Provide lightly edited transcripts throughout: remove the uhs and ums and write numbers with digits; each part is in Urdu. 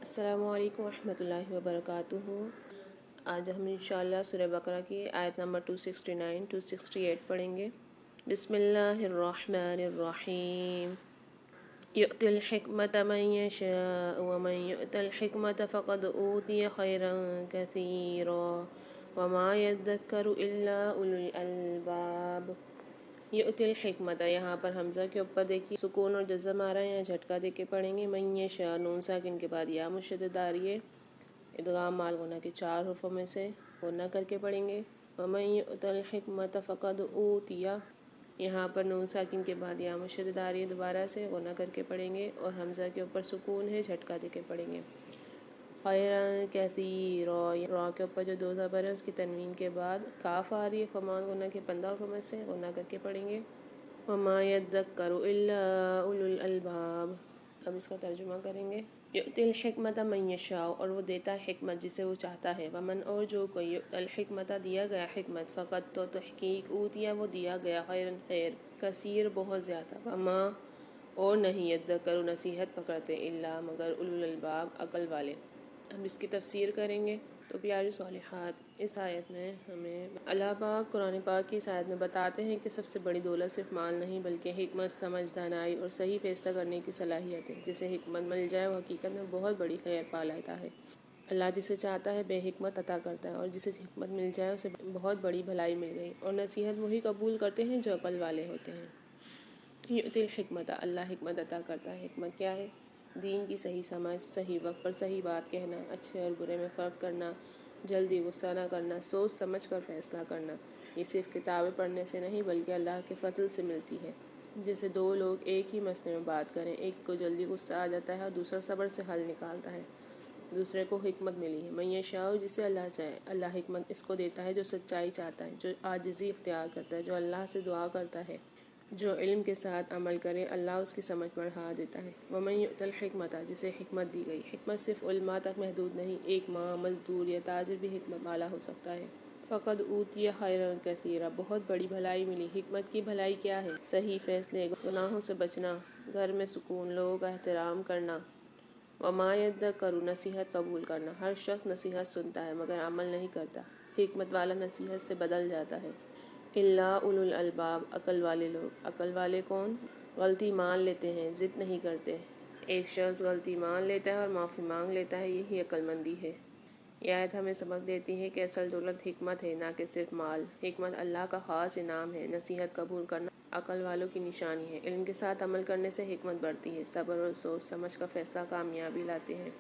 السلام علیکم ورحمۃ اللہ وبرکاتہ۔ آج ہم انشاءاللہ سورہ بقرہ کی آیت نمبر 269 268 پڑھیں گے۔ بسم اللہ الرحمن الرحیم۔ یؤتی الحکمۃ من یشاء ومن یؤت الحکمۃ فقد اوتی خیرا کثیرا وما یذکر الا اولو الالباب۔ یؤتی الحکمت، یہاں پر حمزہ کے اوپر دیکھیے سکون اور جزم آ رہا ہے، یہاں جھٹکا دے کے پڑھیں گے۔ من یشاء، نون ساکن کے بعد یا مشدد آ رہی ہے، ادغام مال غنہ کے 4 حروفوں میں سے غنہ کر کے پڑھیں گے۔ ومن یؤت الحکمت فقد اوتی، یہاں پر نون ساکن کے بعد یا مشدد آ رہی ہے، دوبارہ سے غنہ کر کے پڑھیں گے اور حمزہ کے اوپر سکون ہے، جھٹکا دے کے پڑھیں گے۔ خیرا کثیرا، را کے اوپر جو 2 زبر ہے اس کی تنوین کے بعد کاف آ رہی ہے، فمان غنہ کے 15 حروفوں میں سے غنہ کر کے پڑھیں گے۔ وما یذکر الا اولو الالباب، اب اس کا ترجمہ کریں گے۔ یؤتی الحکمت من یشاء، اور وہ دیتا ہے حکمت جسے وہ چاہتا ہے۔ ومن، اور جو کوئی یؤت الحکمت دیا گیا حکمت، فقط تو تحقیق اوتیا وہ دیا گیا خیرن خیر کثیر بہت زیادہ، وما اور نہیں یذکر نصیحت پکڑتے الا مگر اولو الالباب عقل والے۔ ہم اس کی تفسیر کریں گے۔ تو پیاری صالحات، اس آیت میں ہمیں اللہ پاک قرآن پاک کی اس آیت میں بتاتے ہیں کہ سب سے بڑی دولت صرف مال نہیں بلکہ حکمت، سمجھ، دانائی اور صحیح فیصلہ کرنے کی صلاحیت ہے۔ جسے حکمت مل جائے وہ حقیقت میں بہت بڑی خیر پا لیتا ہے۔ اللہ جسے چاہتا ہے بے حکمت عطا کرتا ہے، اور جسے حکمت مل جائے اسے بہت بڑی بھلائی مل گئی۔ اور نصیحت وہی قبول کرتے ہیں جو عقل والے ہوتے ہیں۔ یؤتی الحکمت، اللہ حکمت عطا کرتا ہے۔ حکمت کیا ہے؟ دین کی صحیح سمجھ، صحیح وقت پر صحیح بات کہنا، اچھے اور برے میں فرق کرنا، جلدی غصہ نہ کرنا، سوچ سمجھ کر فیصلہ کرنا۔ یہ صرف کتابیں پڑھنے سے نہیں بلکہ اللہ کے فضل سے ملتی ہے۔ جیسے 2 لوگ ایک ہی مسئلے میں بات کریں، ایک کو جلدی غصہ آ جاتا ہے اور دوسرا صبر سے حل نکالتا ہے، دوسرے کو حکمت ملی ہے۔ من یشاء، جسے اللہ چاہے، اللہ حکمت اس کو دیتا ہے جو سچائی چاہتا ہے، جو عاجزی اختیار کرتا ہے، جو اللہ سے دعا کرتا ہے، جو علم کے ساتھ عمل کرے، اللہ اس کی سمجھ بڑھا دیتا ہے۔ ومن یؤت الحکمت، جسے حکمت دی گئی، حکمت صرف علماء تک محدود نہیں، ایک ماں، مزدور یا تاجر بھی حکمت والا ہو سکتا ہے۔ فقد اوتی خیرا کثیرا، بہت بڑی بھلائی ملی۔ حکمت کی بھلائی کیا ہے؟ صحیح فیصلے، گناہوں سے بچنا، گھر میں سکون، لوگوں کا احترام کرنا۔ وما یذکر، نصیحت قبول کرنا، ہر شخص نصیحت سنتا ہے مگر عمل نہیں کرتا، حکمت والا نصیحت سے بدل جاتا ہے۔ الا اولو الالباب، عقل والے لوگ۔ عقل والے کون؟ غلطی مان لیتے ہیں، ضد نہیں کرتے۔ ایک شخص غلطی مان لیتا ہے اور معافی مانگ لیتا ہے، یہی عقل مندی ہے۔ یہ آیت ہمیں سبق دیتی ہے کہ اصل دولت حکمت ہے، نہ کہ صرف مال۔ حکمت اللہ کا خاص انعام ہے، نصیحت قبول کرنا عقل والوں کی نشانی ہے۔ علم کے ساتھ عمل کرنے سے حکمت بڑھتی ہے، صبر اور سوچ سمجھ کا فیصلہ کامیابی لاتے ہیں۔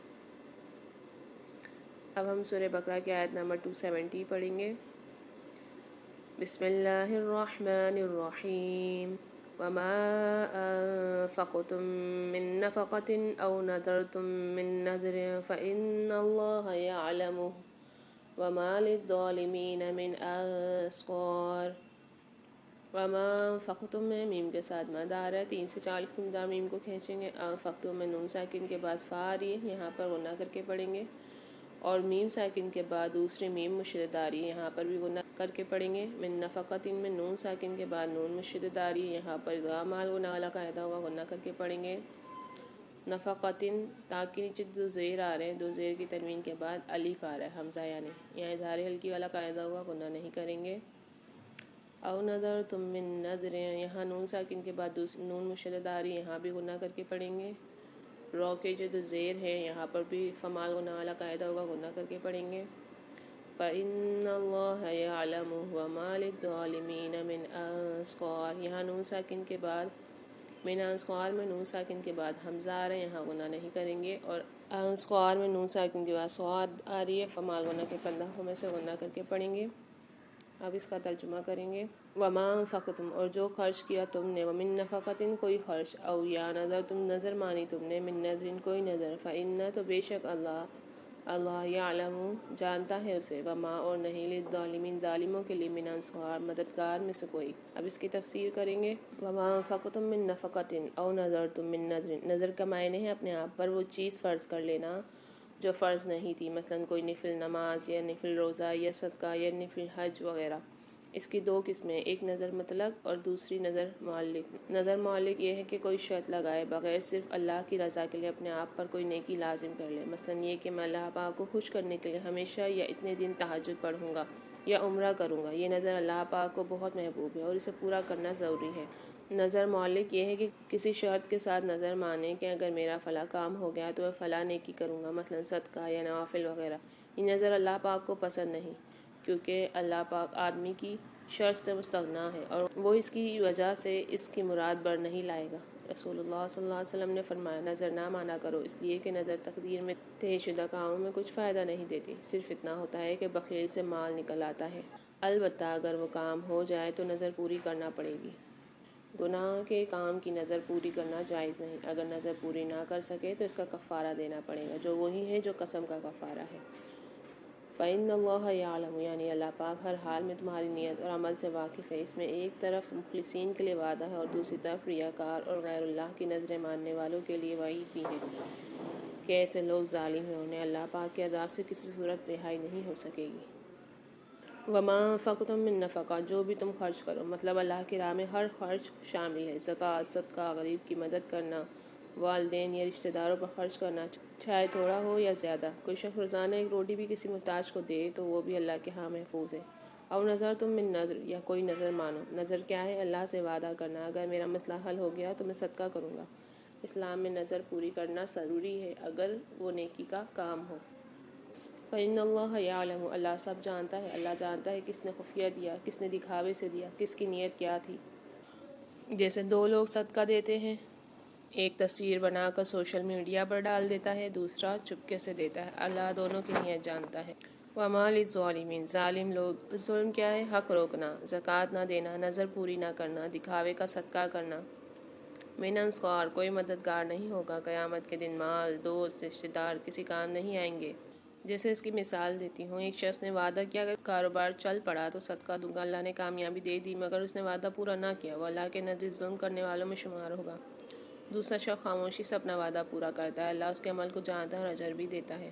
اب ہم سورہ بقرہ کی آیت نمبر 270 پڑھیں گے۔ بسم اللہ الرحمن الرحیم۔ وما انفقتم من نفقة او نذرتم من نذر فإن اللہ یعلمہ وما للظالمین من انصار۔ وما انفقتم میں میم کے ساتھ مد آ رہا ہے، 3 سے 4 خندہ میم کو کھینچیں گے۔ انفقتم میں نون ساکن کے بعد فا آ رہی ہے، یہاں پر غنہ کر کے پڑھیں گے، اور میم ساکن کے بعد دوسری میم مشدد آ رہی ہے، یہاں پر بھی غنہ کر کے پڑھیں گے۔ من نفقتن میں نون ساکن کے بعد نون مشدد آ رہی ہے، یہاں پر ادغام مال غنہ والا قاعدہ ہوگا، غنہ کر کے پڑھیں گے۔ نفقتن، تا کے نیچے 2 زیر آ رہے ہیں، 2 زیر کی تنوین کے بعد الف آ رہا ہے حمزہ یعنی، یہاں اظہار ہلکی والا قاعدہ ہوگا، غنہ نہیں کریں گے۔ او نذرتم من نذر، یہاں نون ساکن کے بعد دوسری نون مشدد آ رہی ہے، یہاں بھی غنہ کر کے پڑھیں گے۔ رو کے جو 2 زیر ہیں یہاں پر بھی فمال غنہ والا قاعدہ ہوگا، غنہ کر کے پڑھیں گے۔ فَإِنَّ اللَّهَ يَعْلَمُ وَمَا لِلظَّالِمِينَ مِنْ أَنصَارٍ، یہاں نون ساکن کے بعد من انصار میں نون ساکن کے بعد حمزہ آ رہے ہیں، یہاں غنہ نہیں کریں گے، اور انصار میں نون ساکن کے بعد صاد آ رہی ہے، فمال غنہ کے 15 میں سے غنہ کر کے پڑھیں گے۔ اب اس کا ترجمہ کریں گے۔ وما انفقتم، اور جو خرچ کیا تم نے، ومن نفقتن کوئی خرچ، او یا نظر تم نظر مانی تم نے، من نظرن کوئی نظر، فإن تو بے شک اللہ یعلم جانتا ہے اسے، وما اور نہیں، للظالمین ظالموں کے لیے، من انصار مددگار میں سے کوئی۔ اب اس کی تفسیر کریں گے۔ وما انفقتم من نفقتن او نظرتم من نظر، نظر کا معنی ہے اپنے آپ پر وہ چیز فرض کر لینا جو فرض نہیں تھی، مثلا کوئی نفل نماز یا نفل روزہ یا صدقہ یا نفل حج وغیرہ۔ اس کی دو قسمیں، ایک نظر مطلق اور دوسری نظر معلق۔ نظر معلق یہ ہے کہ کوئی شرط لگائے بغیر صرف اللہ کی رضا کے لیے اپنے آپ پر کوئی نیکی لازم کر لے، مثلا یہ کہ میں اللہ پاک کو خوش کرنے کے لیے ہمیشہ یا اتنے دن تہجد پڑھوں گا یا عمرہ کروں گا۔ یہ نظر اللہ پاک کو بہت محبوب ہے اور اسے پورا کرنا ضروری ہے۔ نظر معلق یہ ہے کہ کسی شرط کے ساتھ نظر مانے کہ اگر میرا فلاں کام ہو گیا تو میں فلاں نیکی کروں گا، مثلا صدقہ یا نوافل وغیرہ۔ یہ نظر اللہ پاک کو پسند نہیں، کیونکہ اللہ پاک آدمی کی شرط سے مستغنا ہے اور وہ اس کی وجہ سے اس کی مراد بر نہیں لائے گا۔ رسول اللہ صلی اللہ علیہ وسلم نے فرمایا، نظر نہ مانا کرو، اس لیے کہ نظر تقدیر میں طے شدہ کاموں میں کچھ فائدہ نہیں دیتی، صرف اتنا ہوتا ہے کہ بخیل سے مال نکل آتا ہے، البتہ اگر وہ کام ہو جائے تو نظر پوری کرنا پڑے گی۔ گناہ کے کام کی نظر پوری کرنا جائز نہیں، اگر نظر پوری نہ کر سکے تو اس کا کفارہ دینا پڑے گا، جو وہی ہے جو قسم کا کفارہ ہے۔ فَإِنَّ اللَّهَ يَعْلَمُ، یعنی اللہ پاک ہر حال میں تمہاری نیت اور عمل سے واقف ہے۔ اس میں ایک طرف مخلصین کے لیے وعدہ ہے اور دوسری طرف ریاکار اور غیر اللہ کی نظریں ماننے والوں کے لیے وعید بھی ہے کہ ایسے لوگ ظالم ہیں، انہیں اللہ پاک کے عذاب سے کسی صورت رہائی نہیں ہو سکے گی۔ وَمَا أَنفَقْتُم مِّن نَفَقَۃٍ، جو بھی تم خرچ کرو، مطلب اللہ کی راہ میں ہر خرچ شامل ہے، زکوٰۃ، صدقہ، غریب کی مدد کرنا، والدین یا رشتہ داروں پر خرچ کرنا، چاہے تھوڑا ہو یا زیادہ۔ کوئی شخص روزانہ ایک روٹی بھی کسی محتاج کو دے تو وہ بھی اللہ کے ہاں محفوظ ہے۔ او نظر تم من نظر، یا کوئی نظر مانو۔ نظر کیا ہے؟ اللہ سے وعدہ کرنا، اگر میرا مسئلہ حل ہو گیا تو میں صدقہ کروں گا۔ اسلام میں نظر پوری کرنا ضروری ہے اگر وہ نیکی کا کام ہو۔ فَإِنَّ اللَّهَ يَعْلَمُ، اللہ سب جانتا ہے، اللہ جانتا ہے کس نے خفیہ دیا، کس نے دکھاوے سے دیا، کس کی نیت کیا تھی۔ جیسے دو لوگ صدقہ دیتے ہیں، ایک تصویر بنا کر سوشل میڈیا پر ڈال دیتا ہے، دوسرا چپکے سے دیتا ہے، اللہ دونوں کی نیت جانتا ہے۔ وَمَا لِلظَّالِمِينَ، ظالم لوگ، ظلم کیا ہے؟ حق روکنا، زکوٰۃ نہ دینا، نظر پوری نہ کرنا، دکھاوے کا صدقہ کرنا۔ من انصار، کوئی مددگار نہیں ہوگا، قیامت کے دن مال، دوست، رشتہ دار کسی کام نہیں آئیں گے۔ جیسے اس کی مثال دیتی ہوں، ایک شخص نے وعدہ کیا اگر کاروبار چل پڑا تو صدقہ دوں گا، اللہ نے کامیابی دے دی، مگر اس نے وعدہ پورا نہ کیا، وہ اللہ کے نزدیک ظلم کرنے والوں میں شمار ہوگا۔ دوسرا شخص خاموشی سے اپنا وعدہ پورا کرتا ہے، اللہ اس کے عمل کو جانتا ہے اور اجر بھی دیتا ہے۔